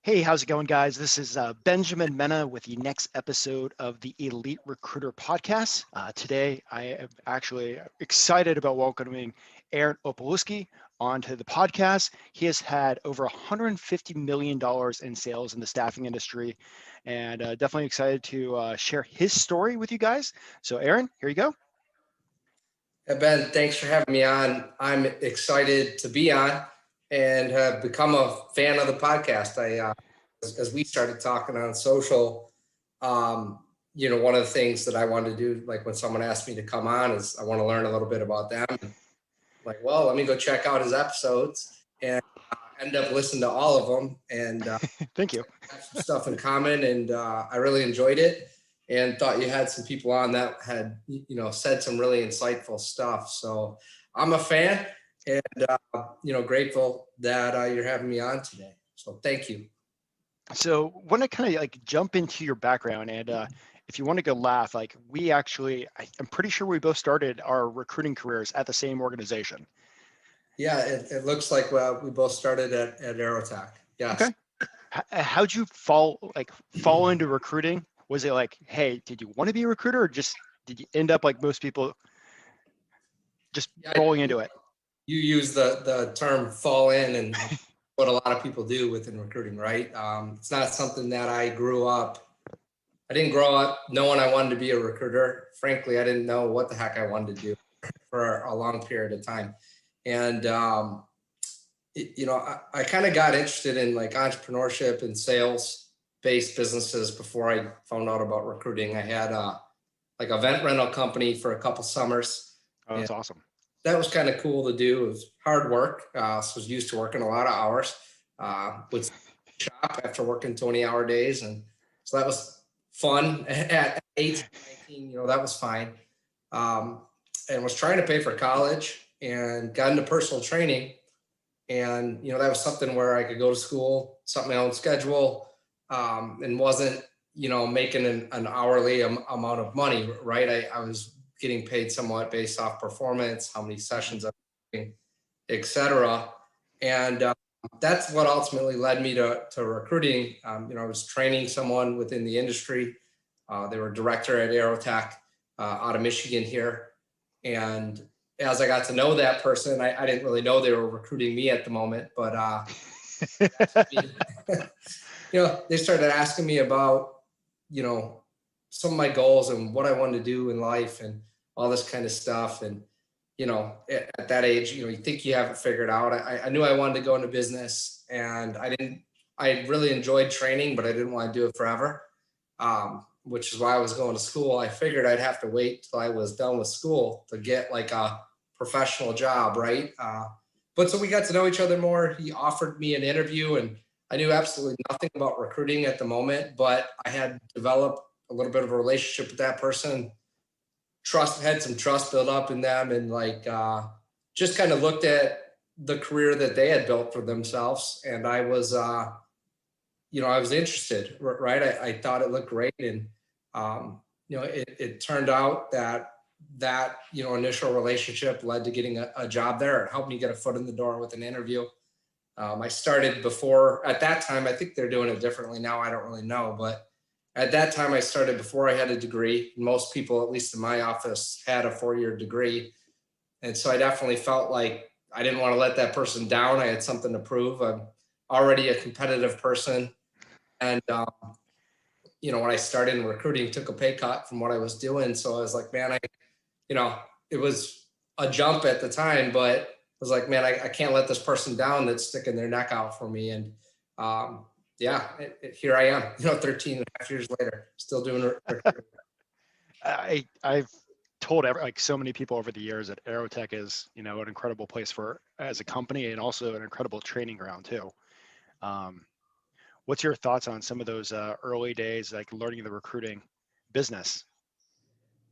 Hey, how's it going, guys? This is Benjamin Mena with the next episode of the Elite Recruiter Podcast. Today, I am actually excited about welcoming Aaron Opalewski onto the podcast. He has had over $150 million in sales in the staffing industry, and definitely excited to share his story with you guys. So, Aaron, here you go. Hey Ben, thanks for having me on. I'm excited to be on and have become a fan of the podcast. As we started talking on social, one of the things that I wanted to do, like when someone asked me to come on, is I want to learn a little bit about them. And like, well, let me go check out his episodes, and end up listening to all of them, and Thank you. have some stuff in common, and I really enjoyed it and thought you had some people on that had, said some really insightful stuff. So I'm a fan and, grateful that you're having me on today. So thank you. So, want to kind of like jump into your background, and if you want to go laugh, like I'm pretty sure we both started our recruiting careers at the same organization. Yeah, it looks like we both started at Aerotech. Yes. Okay. How'd you fall into recruiting? Was it like, hey, did you want to be a recruiter, or just did you end up like most people, just Yeah, rolling into it? you use the term fall in, and what a lot of people do within recruiting, right? It's not something that I didn't grow up knowing I wanted to be a recruiter. Frankly, I didn't know what the heck I wanted to do for a long period of time. And, I kind of got interested in like entrepreneurship and sales based businesses before I found out about recruiting. I had like a event rental company for a couple summers. Oh, that's awesome. That was kind of cool to do. It was hard work. So I was used to working a lot of hours. Would shop after working 20-hour days. And so that was fun at 18, 19, that was fine. And was trying to pay for college and got into personal training. And, that was something where I could go to school, set my own schedule, and wasn't, making an hourly amount of money, right? I was getting paid somewhat based off performance, how many sessions I'm doing, et cetera. And that's what ultimately led me to recruiting. I was training someone within the industry. They were director at Aerotech out of Michigan here. And as I got to know that person, I didn't really know they were recruiting me at the moment, but they started asking me about, some of my goals and what I wanted to do in life and all this kind of stuff. And, at that age, you think you have it figured out. I knew I wanted to go into business, and I really enjoyed training, but I didn't want to do it forever. Which is why I was going to school. I figured I'd have to wait till I was done with school to get like a professional job, right? But so we got to know each other more. He offered me an interview, and I knew absolutely nothing about recruiting at the moment, but I had developed a little bit of a relationship with that person. Had some trust built up in them, and just kind of looked at the career that they had built for themselves. And I was, I was interested, right? I thought it looked great. And, it turned out that initial relationship led to getting a job there. It helped me get a foot in the door with an interview. I started before, at that time, I think they're doing it differently now. I don't really know, but at that time I started before I had a degree. Most people, at least in my office, had a 4-year degree. And so I definitely felt like I didn't want to let that person down. I had something to prove. I'm already a competitive person. And, when I started in recruiting, took a pay cut from what I was doing. So I was like, man, it was a jump at the time, but I was like, man, I can't let this person down that's sticking their neck out for me. And here I am, 13 and a half years later, still doing recruiting. I've told so many people over the years that Aerotech is, an incredible place as a company, and also an incredible training ground too. What's your thoughts on some of those early days, like learning the recruiting business?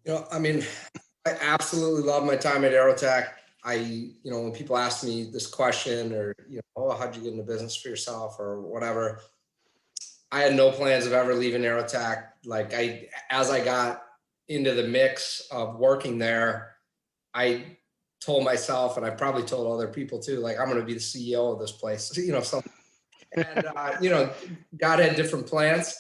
I absolutely love my time at Aerotech. When people ask me this question, or, how'd you get into business for yourself or whatever, I had no plans of ever leaving Aerotech. As I got into the mix of working there, I told myself, and I probably told other people too, like, I'm going to be the CEO of this place, something And, God had different plans.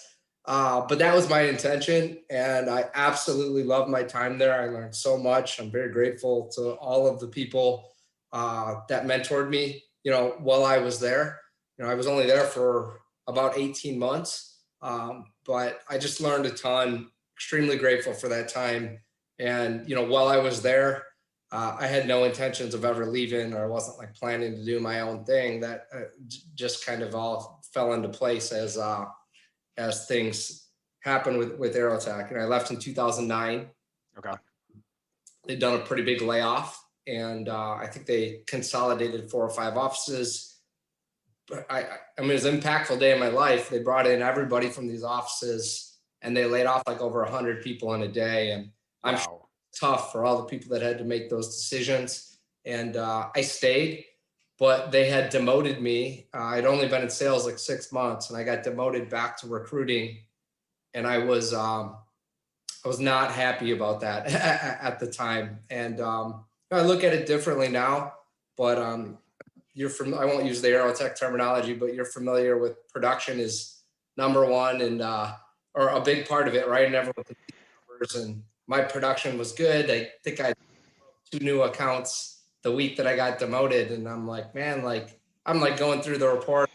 But that was my intention. And I absolutely loved my time there. I learned so much. I'm very grateful to all of the people that mentored me, while I was there. I was only there for about 18 months. But I just learned a ton, extremely grateful for that time. And, while I was there, I had no intentions of ever leaving, or I wasn't like planning to do my own thing. That just kind of all fell into place as things happened with Aerotech. And I left in 2009. Okay. They'd done a pretty big layoff, and I think they consolidated 4 or 5 offices. But I mean, it was an impactful day in my life. They brought in everybody from these offices, and they laid off like over 100 people in a day. And I'm sure Wow. it's tough for all the people that had to make those decisions. And I stayed, but they had demoted me. I'd only been in sales like 6 months, and I got demoted back to recruiting. And I was not happy about that at the time. And I look at it differently now. But I won't use the Aerotech terminology, but you're familiar with production is number one, and or a big part of it, right? And everyone can see numbers, and my production was good. I think I had 2 new accounts the week that I got demoted, and I'm like, man, like I'm like going through the report.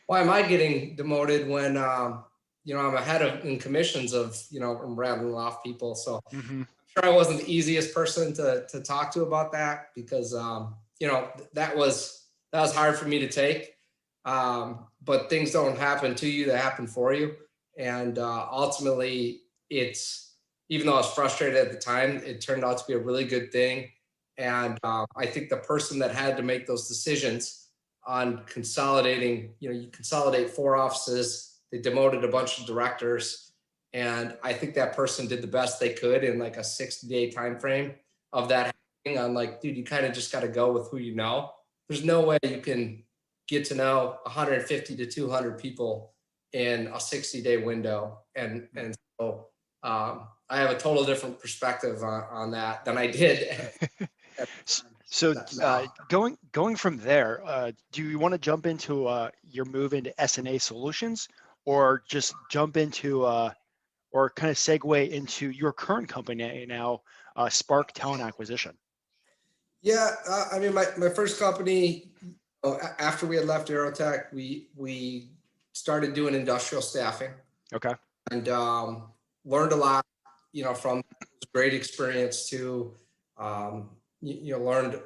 Why am I getting demoted when I'm ahead of in commissions of I'm rattling off people? So Hmm. sure I wasn't the easiest person to talk to about that, because that was hard for me to take. But things don't happen to you, they happen for you. And ultimately, it's, even though I was frustrated at the time, it turned out to be a really good thing. And I think the person that had to make those decisions on consolidating, you consolidate 4 offices, they demoted a bunch of directors, and I think that person did the best they could in like a 60-day time frame of that happening. I'm like, dude, you kind of just got to go with who you know. There's no way you can get to know 150 to 200 people in a 60-day window. And so I have a total different perspective on that than I did. So Now. going from there, do you want to jump into your move into S&A solutions, or just jump into or kind of segue into your current company now, Spark Talent Acquisition? Yeah, I mean, my first company, after we had left Aerotech, we started doing industrial staffing, Okay. and learned a lot, from it was a great experience too. Learned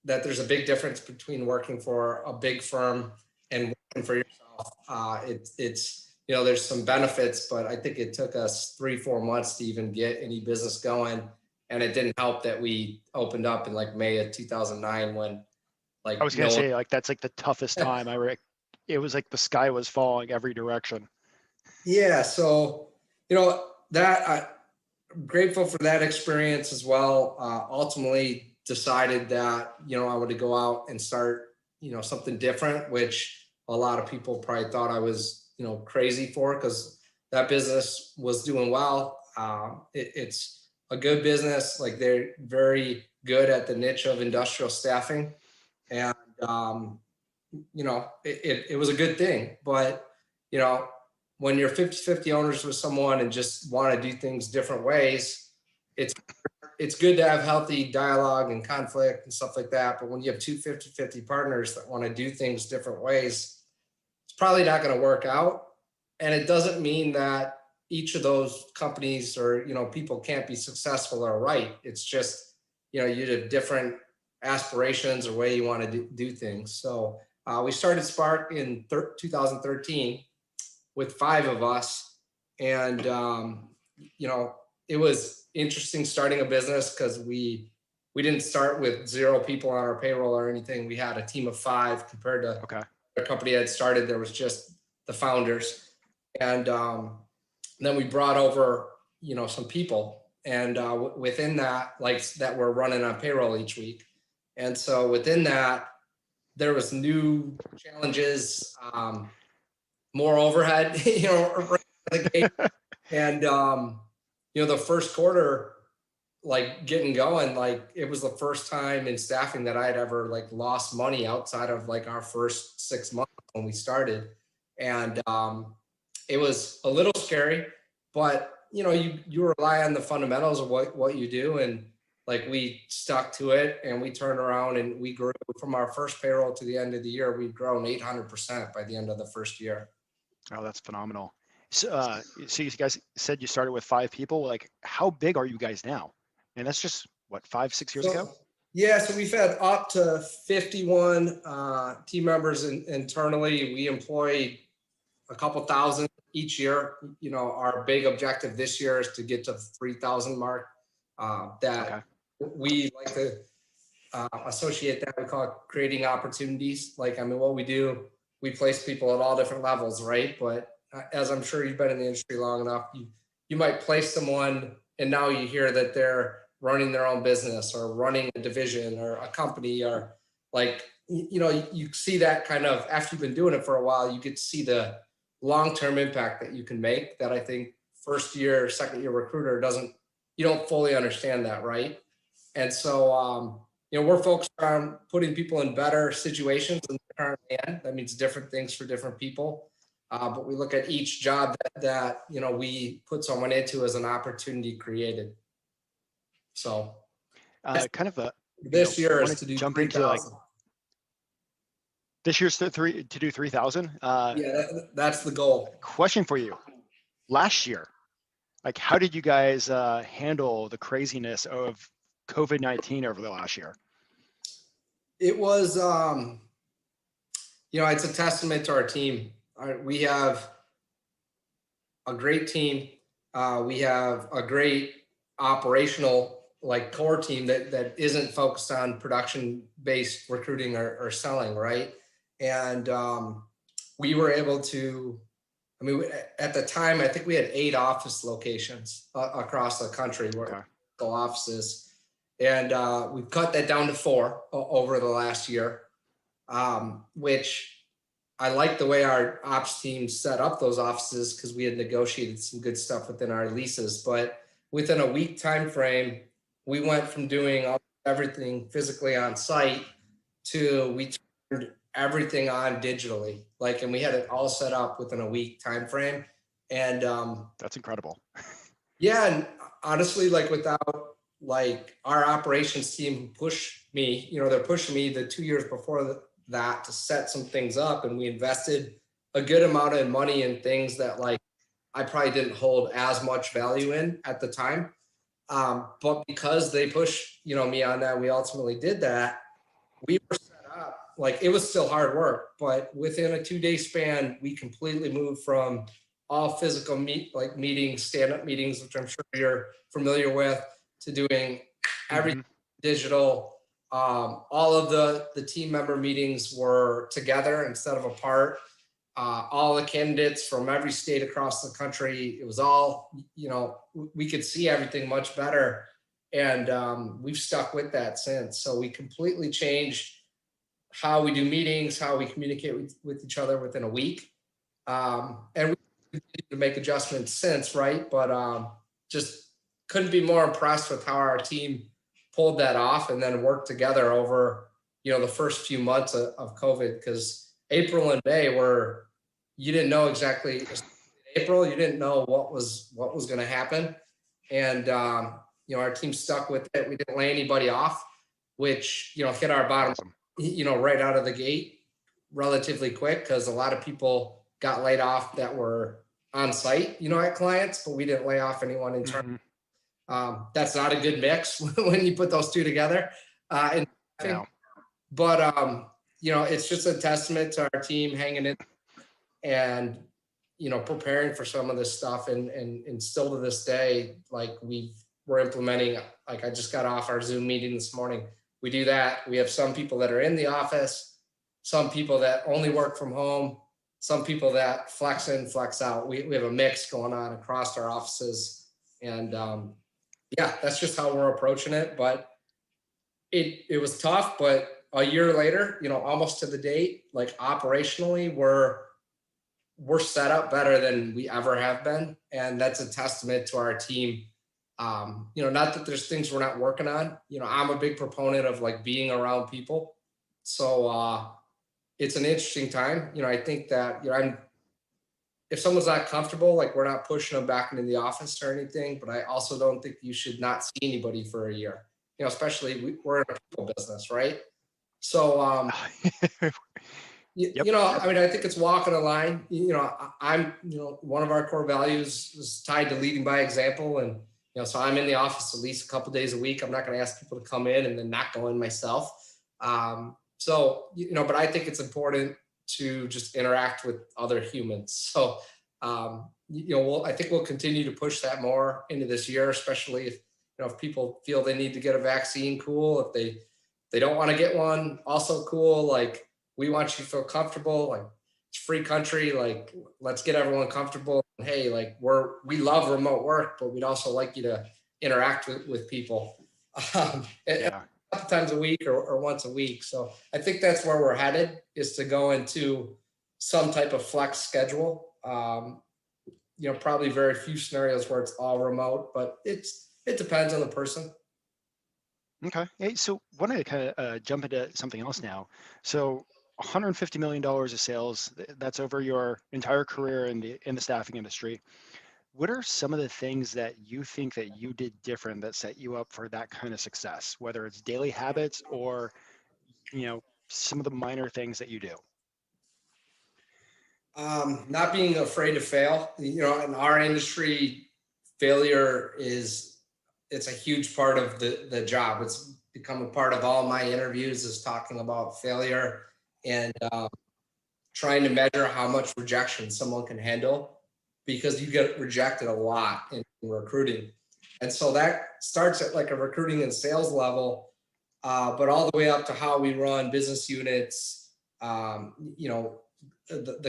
that there's a big difference between working for a big firm and working for yourself. It's there's some benefits, but I think it took us 3-4 months to even get any business going. And it didn't help that we opened up in like May of 2009, when I was like gonna no one. say, like, that's like the toughest time. It was like the sky was falling every direction. Yeah, so that I'm grateful for that experience as well. Ultimately decided that I wanted to go out and start something different, which a lot of people probably thought I was crazy for, because that business was doing well. It's a good business. Like, they're very good at the niche of industrial staffing, and it was a good thing. But when you're 50-50 owners with someone and just want to do things different ways, it's good to have healthy dialogue and conflict and stuff like that. But when you have 2 50-50 partners that want to do things different ways, it's probably not going to work out. And it doesn't mean that each of those companies or people can't be successful or right. It's just you have different aspirations or way you want to do things. So we started Spark in 2013 with 5 of us, and it was interesting starting a business, because we didn't start with 0 people on our payroll or anything. We had a team of 5 compared to Okay. the company I had started. There was just the founders, and then we brought over some people, and within that, like, that were running on payroll each week. And so within that, there was new challenges, more overhead, right out of the gate. And the first quarter, like getting going, like it was the first time in staffing that I had ever like lost money outside of like our first 6 months when we started. And it was a little scary, but you know, you rely on the fundamentals of what you do. And like we stuck to it and we turned around and we grew from our first payroll to the end of the year. We've grown 800% by the end of the first year. Oh, that's phenomenal. So you guys said you started with 5 people. Like, how big are you guys now? And that's just what, 5, 6 years ago? Yeah, so we've had up to 51 team members internally. We employ a couple thousand each year. You know, our big objective this year is to get to the 3,000 mark. That we like to associate that. We call it creating opportunities. Like, I mean, what we do, we place people at all different levels, right? But as I'm sure you've been in the industry long enough, you might place someone and now you hear that they're running their own business or running a division or a company, or like, you know, you see that kind of, after you've been doing it for a while, you get to see the long-term impact that you can make, that I think first year, second year recruiter you don't fully understand that, right? And so, you know, we're focused on putting people in better situations than they're currently in. That means different things for different people. But we look at each job that you know, we put someone into as an opportunity created. So Kind of a, this year is to to do jump 3,000. into like this year's to do 3,000. Yeah, that's the goal. Question for you: last year, like, how did you guys handle the craziness of COVID-19 over the last year? It was, you know, it's a testament to our team. We have a great team. We have a great operational like core team that isn't focused on production based recruiting or selling, right? And we were able to, I mean, at the time, I think we had 8 office locations across the country, offices. And we've cut that down to 4 over the last year, which I like the way our ops team set up those offices because we had negotiated some good stuff within our leases. But within a week time frame, we went from doing everything physically on site to we turned everything on digitally. Like, and we had it all set up within a week time frame. And that's incredible. Yeah, and honestly, like without like our operations team who push me, you know, they're pushing me the 2 years before that to set some things up, and we invested a good amount of money in things that like I probably didn't hold as much value in at the time. But because they pushed, you know, me on that, we ultimately did that. We were set up, like it was still hard work, but within a 2-day span, we completely moved from all physical meetings, stand-up meetings, which I'm sure you're familiar with, to doing everything digital. All of the team member meetings were together instead of apart. All the candidates from every state across the country, it was all, you know, we could see everything much better. And we've stuck with that since. So we completely changed how we do meetings, how we communicate with each other within a week. And we continue to make adjustments since, right? But just couldn't be more impressed with how our team pulled that off and then worked together over, you know, the first few months of COVID, because April and May were, you didn't know exactly. April, you didn't know what was going to happen, and you know, our team stuck with it. We didn't lay anybody off, which, you know, hit our bottom, you know, right out of the gate relatively quick, because a lot of people got laid off that were on site, you know, at clients, but we didn't lay off anyone internally. That's not a good mix when you put those two together. But you know, it's just a testament to our team hanging in and, you know, preparing for some of this stuff, and still to this day, like we're implementing, like I just got off our Zoom meeting this morning. We do that. We have some people that are in the office, some people that only work from home, some people that flex in, flex out. We have a mix going on across our offices, and yeah, that's just how we're approaching it. But it was tough, but a year later, you know, almost to the date, like operationally, we're set up better than we ever have been. And that's a testament to our team Not that there's things we're not working on. I'm a big proponent of like being around people. So it's an interesting time. I think that, if someone's not comfortable, like we're not pushing them back into the office or anything, but I also don't think you should not see anybody for a year, especially we're in a people business, right? So, Yep, yep. I mean, I think it's walking a line. I'm, one of our core values is tied to leading by example. And, so I'm in the office at least a couple days a week. I'm not going to ask people to come in and then not go in myself. But I think it's important to just interact with other humans. So, I think we'll continue to push that more into this year, especially if people feel they need to get a vaccine, cool. If they don't want to get one, also cool. Like, we want you to feel comfortable. Like, it's a free country. Like, let's get everyone comfortable. And hey, like we love remote work, but we'd also like you to interact with people. Yeah. A couple times a week or once a week. So I think that's where we're headed, is to go into some type of flex schedule. Probably very few scenarios where it's all remote, but it depends on the person. Okay. Hey, so want to kind of jump into something else now. So $150 million of sales, that's over your entire career in the staffing industry. What are some of the things that you think that you did different that set you up for that kind of success, whether it's daily habits or, some of the minor things that you do? Not being afraid to fail. In our industry, failure it's a huge part of the job. It's become a part of all my interviews, is talking about failure and trying to measure how much rejection someone can handle, because you get rejected a lot in recruiting. And so that starts at like a recruiting and sales level, but all the way up to how we run business units, the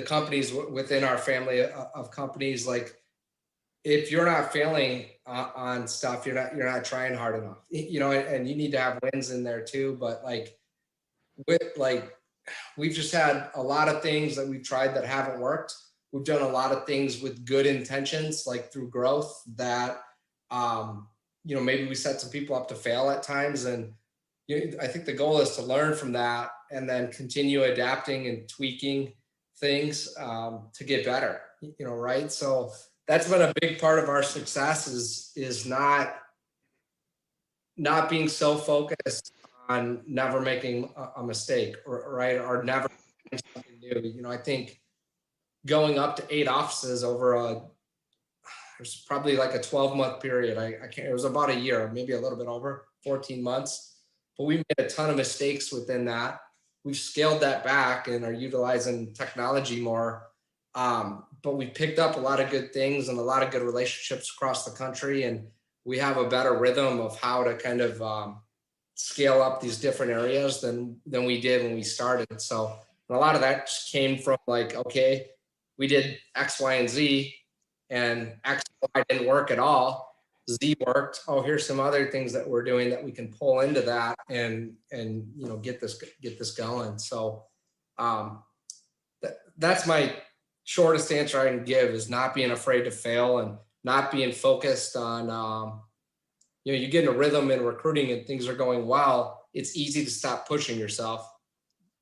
companies within our family of companies. Like, if you're not failing on stuff, you're not trying hard enough, and you need to have wins in there too. But we've just had a lot of things that we've tried that haven't worked. We've done a lot of things with good intentions, like through growth, that maybe we set some people up to fail at times. And I think the goal is to learn from that and then continue adapting and tweaking things to get better, right? So that's been a big part of our success, is not being so focused on never making a mistake, right? Or never doing something new. I think going up to 8 offices over it was probably like a 12-month period. I can't, it was about a year, maybe a little bit over 14 months, but we made a ton of mistakes within that. We've scaled that back and are utilizing technology more. But we picked up a lot of good things and a lot of good relationships across the country. And we have a better rhythm of how to kind of scale up these different areas than we did when we started. So a lot of that just came from like, okay, we did X, Y, and Z, and X, Y didn't work at all. Z worked. Oh, here's some other things that we're doing that we can pull into that and get this going. So that's my shortest answer I can give, is not being afraid to fail and not being focused on you get in a rhythm in recruiting and things are going well. It's easy to stop pushing yourself,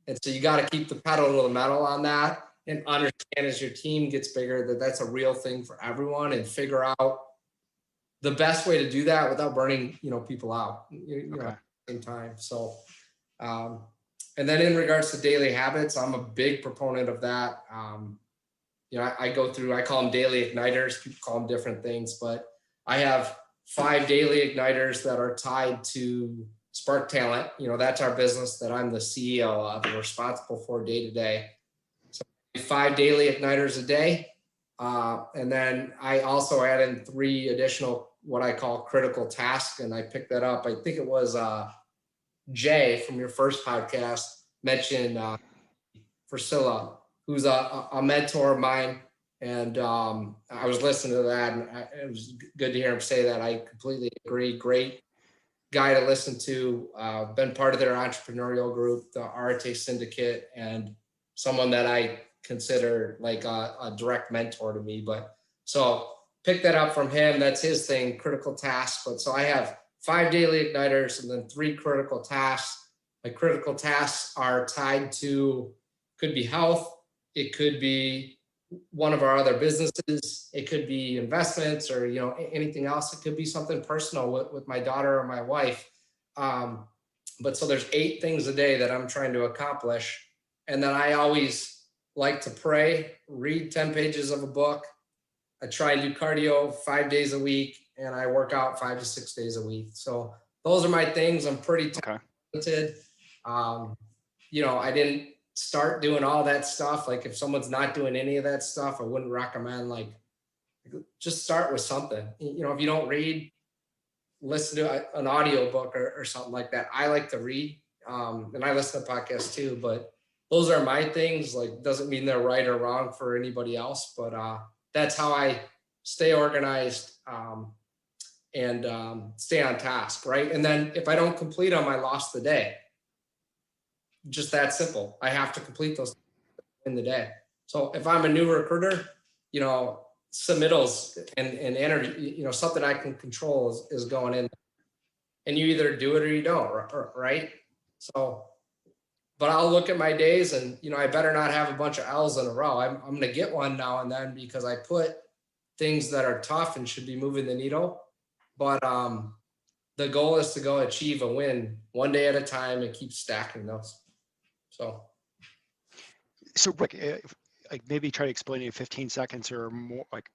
and so you got to keep the pedal to the metal on that and understand as your team gets bigger that that's a real thing for everyone, and figure out the best way to do that without burning, people out, Okay. at the same time. So, and then in regards to daily habits, I'm a big proponent of that. I call them daily igniters. People call them different things, but I have 5 daily igniters that are tied to Spark Talent. That's our business that I'm the CEO of and responsible for day to day. So 5 daily igniters a day. And then I also add in 3 additional, what I call critical tasks. And I picked that up. I think it was Jay from your first podcast mentioned Priscilla, who's a mentor of mine. And I was listening to that, and it was good to hear him say that. I completely agree. Great guy to listen to. Been part of their entrepreneurial group, the Arte Syndicate, and someone that I consider like a direct mentor to me. But so picked that up from him. That's his thing, critical tasks. But so I have 5 daily igniters and then 3 critical tasks. My critical tasks are tied to, could be health, it could be one of our other businesses, it could be investments, or anything else. It could be something personal with my daughter or my wife. But so there's 8 things a day that I'm trying to accomplish. And then I always like to pray, read 10 pages of a book. I try and do cardio 5 days a week, and I work out 5 to 6 days a week. So those are my things. I'm pretty talented. I didn't start doing all that stuff. Like if someone's not doing any of that stuff, I wouldn't recommend, like, just start with something. If you don't read, listen to an audio book or something like that. I like to read, and I listen to podcasts too, but those are my things. Like, doesn't mean they're right or wrong for anybody else, but that's how I stay organized, and stay on task, right? And then if I don't complete them, I lost the day. Just that simple. I have to complete those in the day. So if I'm a new recruiter, submittals and energy, something I can control is going in, and you either do it or you don't, right? So, but I'll look at my days, and I better not have a bunch of L's in a row. I'm going to get one now and then because I put things that are tough and should be moving the needle. But the goal is to go achieve a win one day at a time and keep stacking those. So Rick, like maybe try to explain in 15 seconds or more, like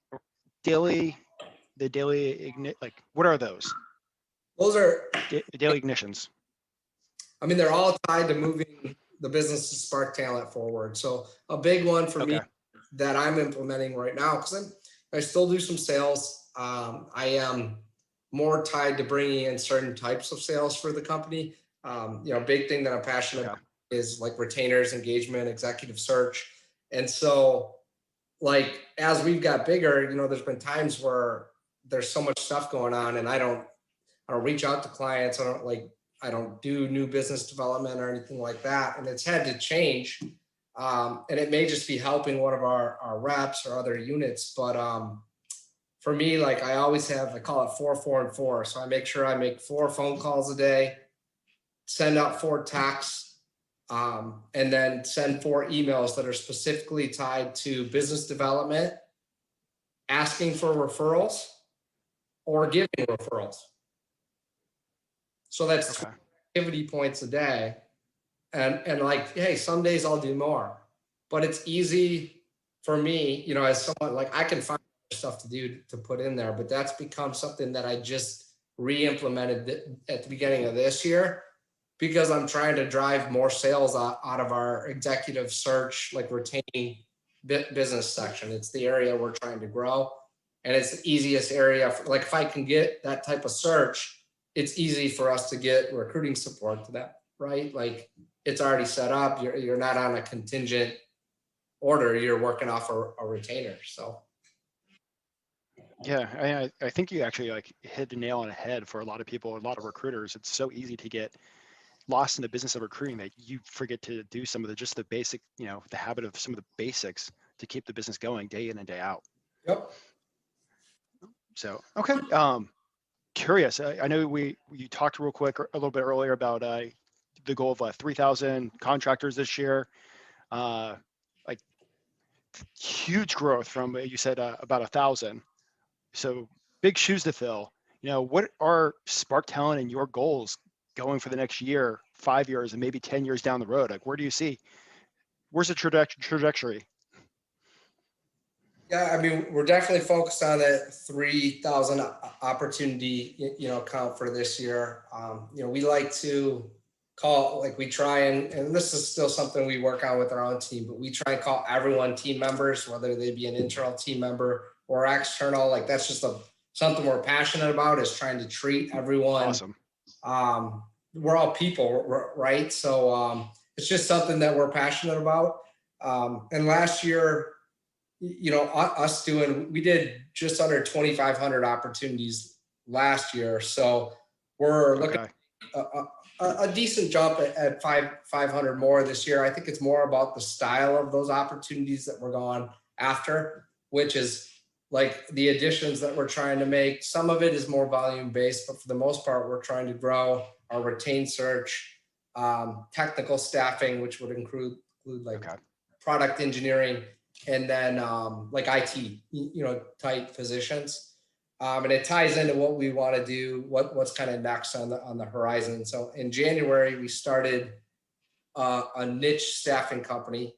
the daily ignite, like what are those? Those are daily ignitions. I mean, they're all tied to moving the business to spark talent forward. So a big one for me that I'm implementing right now, because I still do some sales. I am more tied to bringing in certain types of sales for the company. Big thing that I'm passionate about is like retainers, engagement, executive search. And so, like, as we've got bigger, there's been times where there's so much stuff going on, and I don't reach out to clients. I don't do new business development or anything like that. And it's had to change. And it may just be helping one of our reps or other units. But for me, like, I always have, I call it 4, 4, and 4. So I make sure I make 4 phone calls a day, send out 4 texts, and then send 4 emails that are specifically tied to business development, asking for referrals, or giving referrals. So that's activity points a day. And like, hey, some days I'll do more, but it's easy for me, as someone, like, I can find stuff to do to put in there, but that's become something that I just re-implemented at the beginning of this year, because I'm trying to drive more sales out of our executive search, like retaining business section. It's the area we're trying to grow. And it's the easiest area. Like, if I can get that type of search, it's easy for us to get recruiting support to that, right? Like, it's already set up. You're not on a contingent order. You're working off a retainer. So. Yeah, I think you actually like hit the nail on the head for a lot of people, a lot of recruiters. It's so easy to get lost in the business of recruiting that you forget to do some of the basic, the habit of some of the basics to keep the business going day in and day out. Yep. So, okay. Curious. I know you talked real quick a little bit earlier about the goal of 3,000 contractors this year. Like, huge growth from, you said, about 1,000. So big shoes to fill. What are Spark Talent and your goals going for the next year, 5 years, and maybe 10 years down the road? Like, where do you see? Where's the trajectory? Yeah, I mean, we're definitely focused on that 3,000 opportunity, count for this year. We like to call, like, we try and this is still something we work on with our own team, but we try and call everyone team members, whether they be an internal team member or external. Like, that's just something we're passionate about, is trying to treat everyone. Awesome. We're all people, right? So it's just something that we're passionate about. And last year, we did just under 2,500 opportunities last year. So we're looking at a decent jump at 500 more this year. I think it's more about the style of those opportunities that we're going after, which is like the additions that we're trying to make. Some of it is more volume based, but for the most part, we're trying to grow our retained search, technical staffing, which would include like Okay. product engineering, and then like IT, type positions. And it ties into what we want to do, what's kind of next on the horizon. So in January, we started a niche staffing company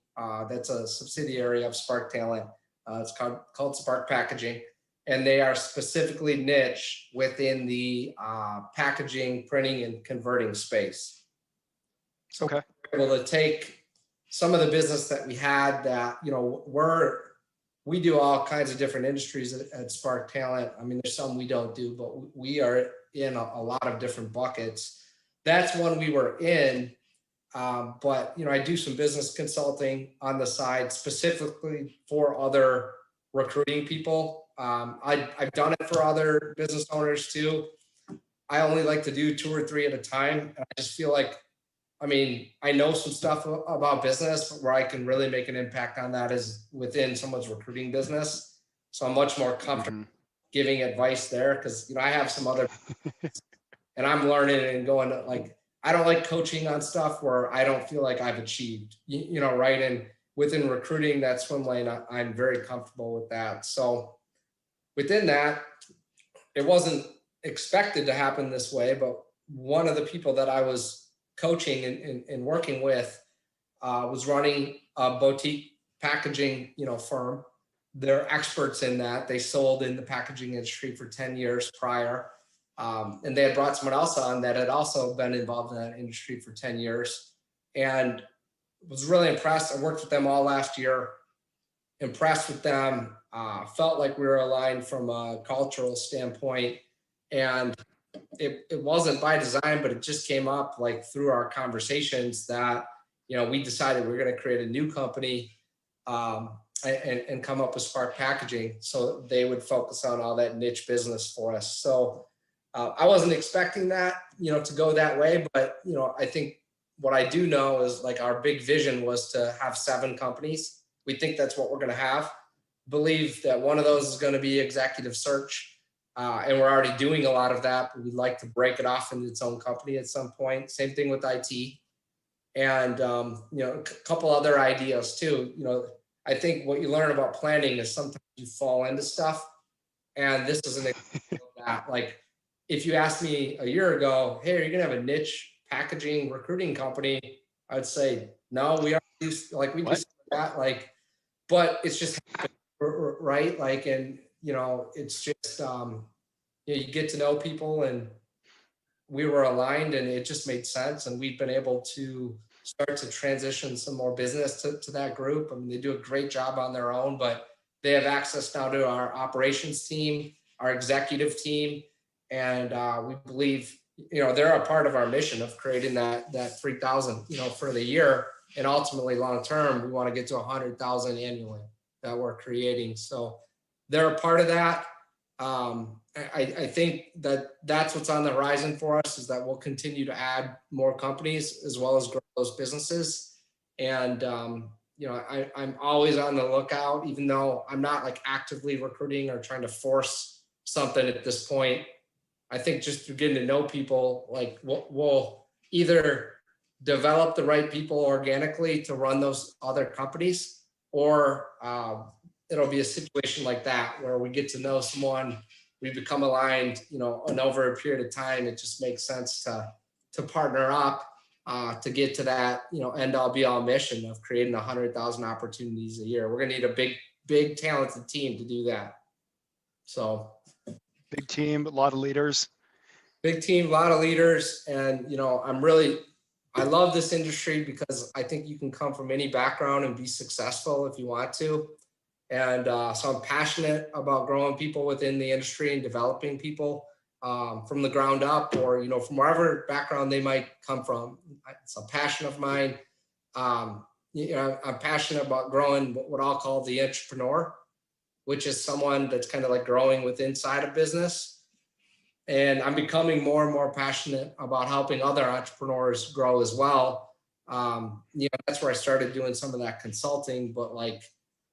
that's a subsidiary of Spark Talent. It's called Spark Packaging, and they are specifically niche within the packaging, printing, and converting space. So Okay. we're able to take some of the business that we had that, we do all kinds of different industries at Spark Talent. I mean, there's some we don't do, but we are in a lot of different buckets. That's one we were in. But I do some business consulting on the side, specifically for other recruiting people. I've done it for other business owners too. I only like to do 2 or 3 at a time. And I just feel like, I know some stuff about business, but where I can really make an impact on that is within someone's recruiting business. So I'm much more comfortable giving advice there, because I have some other, and I'm learning and going to, like, I don't like coaching on stuff where I don't feel like I've achieved, right? And within recruiting, that swim lane, I'm very comfortable with that. So within that, it wasn't expected to happen this way, but one of the people that I was coaching and working with was running a boutique packaging, firm. They're experts in that. They sold in the packaging industry for 10 years prior. And they had brought someone else on that had also been involved in that industry for 10 years and was really impressed. I worked with them all last year, impressed with them, felt like we were aligned from a cultural standpoint. And it wasn't by design, but it just came up like through our conversations that, we decided we're going to create a new company and come up with Spark Packaging so they would focus on all that niche business for us. So I wasn't expecting that, to go that way, but, I think what I do know is like our big vision was to have 7 companies. We think that's what we're going to have. Believe that one of those is going to be executive search. And we're already doing a lot of that, but we'd like to break it off into its own company at some point. Same thing with IT. And, a couple other ideas too. I think what you learn about planning is sometimes you fall into stuff. And this is an example of that. Like, if you asked me a year ago, hey, are you going to have a niche packaging recruiting company? I'd say, no, we already do, like, we just that, like, but it's just happened, right? Like, and, it's just, you get to know people, and we were aligned, and it just made sense. And we've been able to start to transition some more business to that group. I mean, they do a great job on their own, but they have access now to our operations team, our executive team. And we believe, they're a part of our mission of creating that 3,000, for the year. And ultimately, long term, we want to get to 100,000 annually that we're creating. So they're a part of that. I think that's what's on the horizon for us, is that we'll continue to add more companies as well as grow those businesses. And, I'm always on the lookout, even though I'm not like actively recruiting or trying to force something at this point. I think just through getting to know people, like we'll either develop the right people organically to run those other companies, or it'll be a situation like that where we get to know someone, we become aligned, and over a period of time, it just makes sense to partner up to get to that, end all be all mission of creating 100,000 opportunities a year. We're going to need a big talented team to do that. So big team, a lot of leaders. Big team, a lot of leaders. And, I love this industry because I think you can come from any background and be successful if you want to. And so I'm passionate about growing people within the industry and developing people from the ground up, or, from wherever background they might come from. It's a passion of mine. I'm passionate about growing what I'll call the entrepreneur, which is someone that's kind of like growing with inside a business. And I'm becoming more and more passionate about helping other entrepreneurs grow as well. That's where I started doing some of that consulting, but like,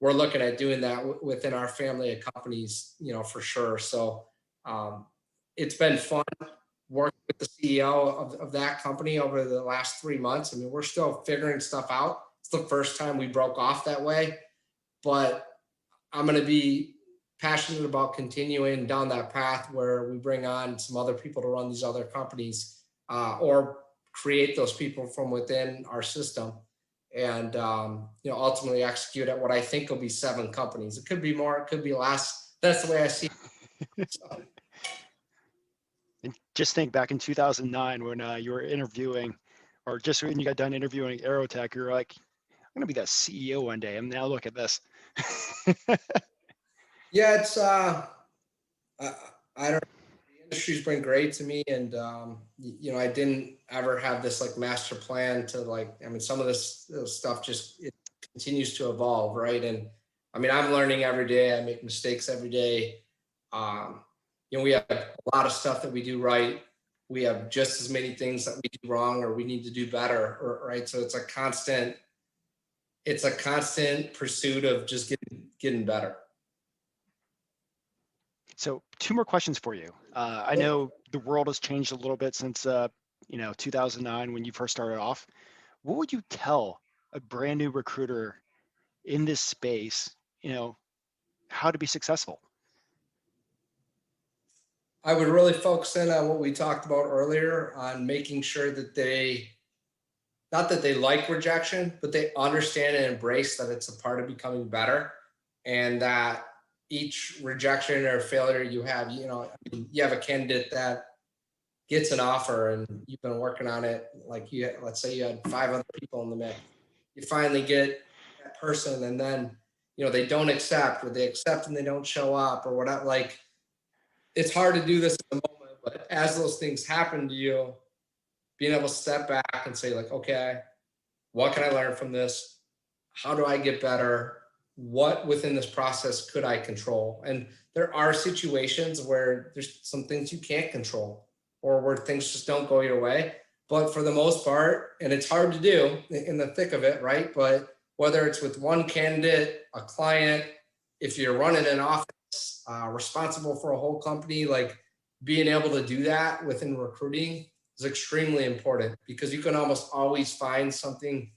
we're looking at doing that within our family of companies, for sure. So it's been fun working with the CEO of that company over the last 3 months. I mean, we're still figuring stuff out. It's the first time we broke off that way, but I'm going to be passionate about continuing down that path where we bring on some other people to run these other companies, or create those people from within our system, and ultimately execute at what I think will be 7 companies. It could be more, it could be less. That's the way I see it. So, And just think back in 2009 when you were interviewing, or just when you got done interviewing Aerotech, you're like, I'm going to be that CEO one day. And now look at this. yeah, it's I don't. The industry's been great to me, and I didn't ever have this like master plan to like. I mean, some of this stuff just it continues to evolve, right? And I mean, I'm learning every day. I make mistakes every day. We have a lot of stuff that we do right. We have just as many things that we do wrong, or we need to do better, right? So it's a constant pursuit of just getting better. So 2 more questions for you. I know the world has changed a little bit since 2009 when you first started off. What would you tell a brand new recruiter in this space, how to be successful? I would really focus in on what we talked about earlier on making sure that not that they like rejection, but they understand and embrace that it's a part of becoming better, and that each rejection or failure you have, you have a candidate that gets an offer and you've been working on it. Like let's say you had 5 other people in the mix. You finally get that person, and then, they don't accept, or they accept and they don't show up or whatever. Like, it's hard to do this in the moment, but as those things happen to you, being able to step back and say like, okay, what can I learn from this? How do I get better? What within this process could I control? And there are situations where there's some things you can't control, or where things just don't go your way. But for the most part, and it's hard to do in the thick of it, right? But whether it's with one candidate, a client, if you're running an office, responsible for a whole company, like being able to do that within recruiting is extremely important, because you can almost always find something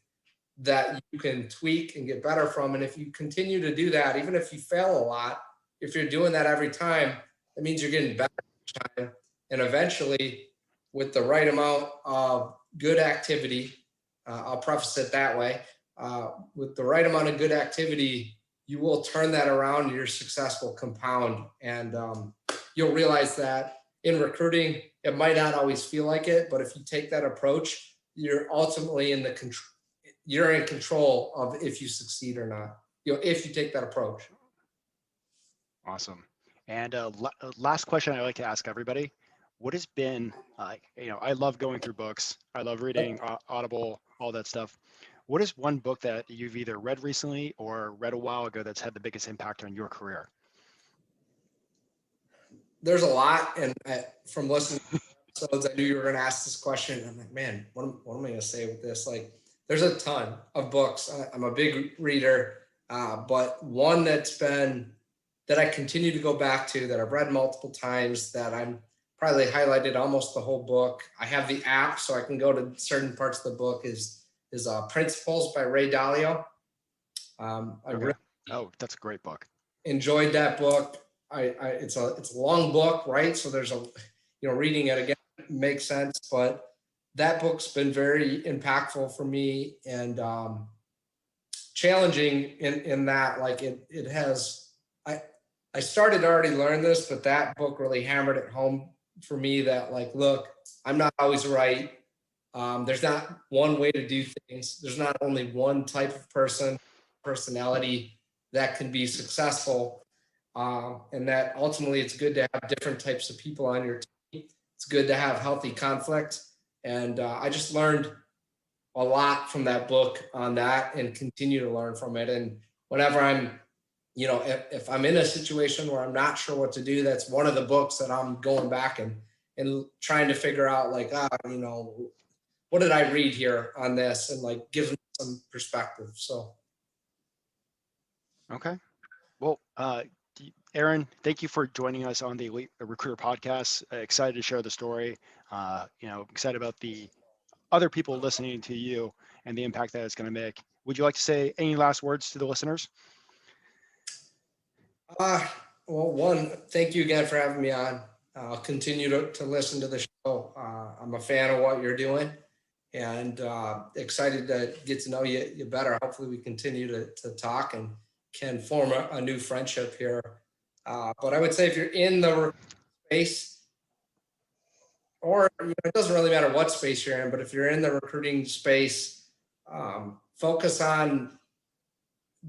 that you can tweak and get better from. And if you continue to do that, even if you fail a lot, if you're doing that every time, that means you're getting better each time. And eventually, with the right amount of good activity, I'll preface it that way, with the right amount of good activity, you will turn that around and your success will compound. And you'll realize that in recruiting, it might not always feel like it, but if you take that approach, you're ultimately you're in control of if you succeed or not, if you take that approach. Awesome. And last question I like to ask everybody: what has been, I love going through books. I love reading Audible, all that stuff. What is one book that you've either read recently or read a while ago that's had the biggest impact on your career? There's a lot, and from listening to episodes, I knew you were going to ask this question. I'm like, man, what am I going to say with this? Like, there's a ton of books. I'm a big reader, but one that I continue to go back to, that I've read multiple times, that I'm probably highlighted almost the whole book. I have the app, so I can go to certain parts of the book. Is Principles by Ray Dalio. Okay. That's a great book. Enjoyed that book. It's a long book, right? So there's reading it again makes sense, but that book's been very impactful for me, and challenging in that, like it has. I started to already learn this, but that book really hammered it home for me that, like, look, I'm not always right. There's not one way to do things. There's not only one type of personality that can be successful. And that ultimately it's good to have different types of people on your team. It's good to have healthy conflict. And I just learned a lot from that book on that, and continue to learn from it. And whenever I'm, if I'm in a situation where I'm not sure what to do, that's one of the books that I'm going back and trying to figure out, like, what did I read here on this, and like gives me some perspective. So Okay. Well, Aaron, thank you for joining us on the Elite Recruiter podcast. Excited to share the story. Excited about the other people listening to you and the impact that it's going to make. Would you like to say any last words to the listeners? Uh, well, one, thank you again for having me on. I'll continue to listen to the show. I'm a fan of what you're doing and excited to get to know you better. Hopefully, we continue to talk and can form a new friendship here. But I would say if you're in the space, or it doesn't really matter what space you're in, but if you're in the recruiting space, focus on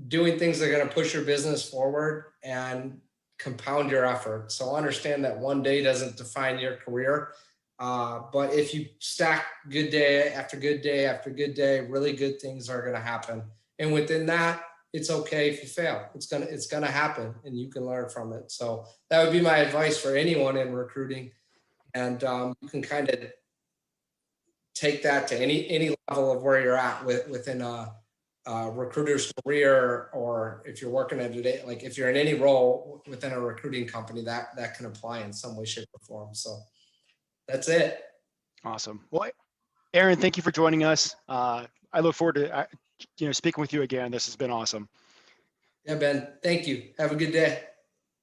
doing things that are going to push your business forward and compound your effort. So understand that one day doesn't define your career. But if you stack good day after good day after good day, really good things are going to happen. And within that, it's okay if you fail. It's gonna happen, and you can learn from it. So that would be my advice for anyone in recruiting. And you can kind of take that to any level of where you're at within a recruiter's career, or if you're working at a like if you're in any role within a recruiting company, that can apply in some way, shape, or form. So that's it. Awesome. Well, Aaron, thank you for joining us. I look forward to speaking with you again. This has been awesome. Yeah, Ben. Thank you. Have a good day.